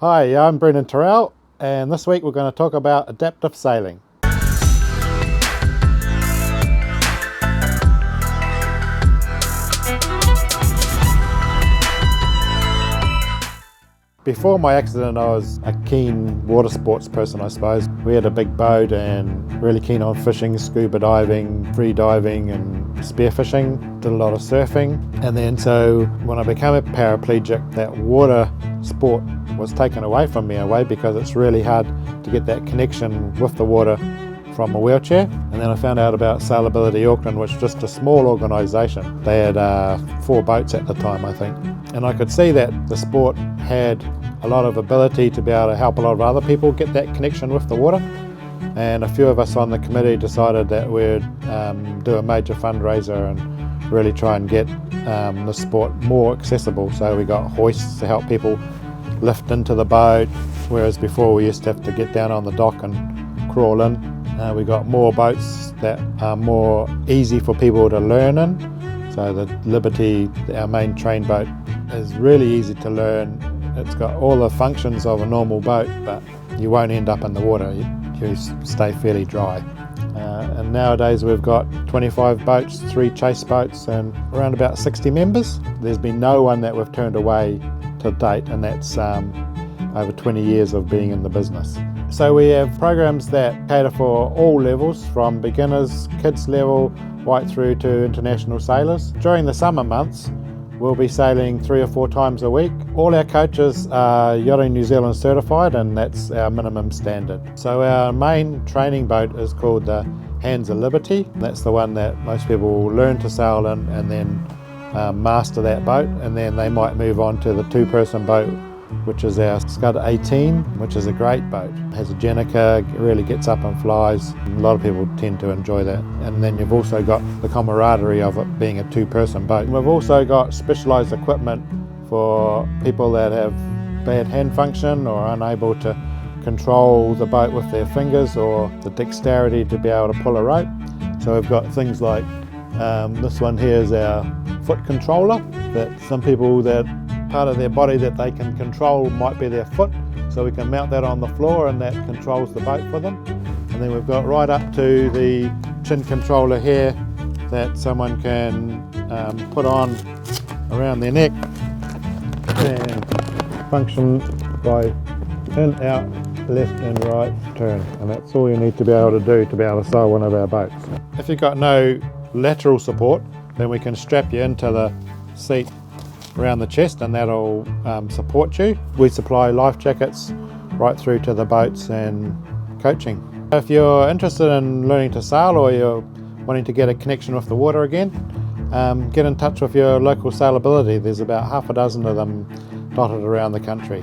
Hi, I'm Brendan Tourelle, and this week we're going to talk about adaptive sailing. Before my accident, I was a keen water sports person, I suppose. We had a big boat and really keen on fishing, scuba diving, free diving and spearfishing. Did a lot of surfing. And then so when I became a paraplegic, that water sport was taken away from me because it's really hard to get that connection with the water from a wheelchair. And then I found out about Sailability Auckland, which was just a small organisation. They had 4 boats at the time, I think. And I could see that the sport had a lot of ability to be able to help a lot of other people get that connection with the water. And a few of us on the committee decided that we'd do a major fundraiser and really try and get the sport more accessible. So we got hoists to help people lift into the boat, whereas before we used to have to get down on the dock and crawl in. We got more boats that are more easy for people to learn in. So the Liberty, our main train boat, is really easy to learn. It's got all the functions of a normal boat, but you won't end up in the water. You stay fairly dry. And nowadays we've got 25 boats, 3 chase boats, and around about 60 members. There's been no one that we've turned away to date, and that's over 20 years of being in the business. So we have programs that cater for all levels, from beginners, kids level, right through to international sailors. During the summer months, we'll be sailing 3 or 4 times a week. All our coaches are Yachting New Zealand certified, and that's our minimum standard. So our main training boat is called the Hands of Liberty. That's the one that most people will learn to sail in and then master that boat, and then they might move on to the 2-person boat, which is our Scud 18, which is a great boat. It has a Jenica, really gets up and flies. A lot of people tend to enjoy that. And then you've also got the camaraderie of it being a 2-person boat. We've also got specialised equipment for people that have bad hand function or are unable to control the boat with their fingers or the dexterity to be able to pull a rope. So we've got things like this one here is our foot controller, that some people, that part of their body that they can control might be their foot, so we can mount that on the floor and that controls the boat for them. And then we've got right up to the chin controller here that someone can put on around their neck and function by in, out, left and right turn. And that's all you need to be able to do to be able to sail one of our boats. If you've got no lateral support, then we can strap you into the seat around the chest, and that'll support you. We supply life jackets right through to the boats and coaching. If you're interested in learning to sail, or you're wanting to get a connection with the water again, get in touch with your local Sailability. There's about half a dozen of them dotted around the country.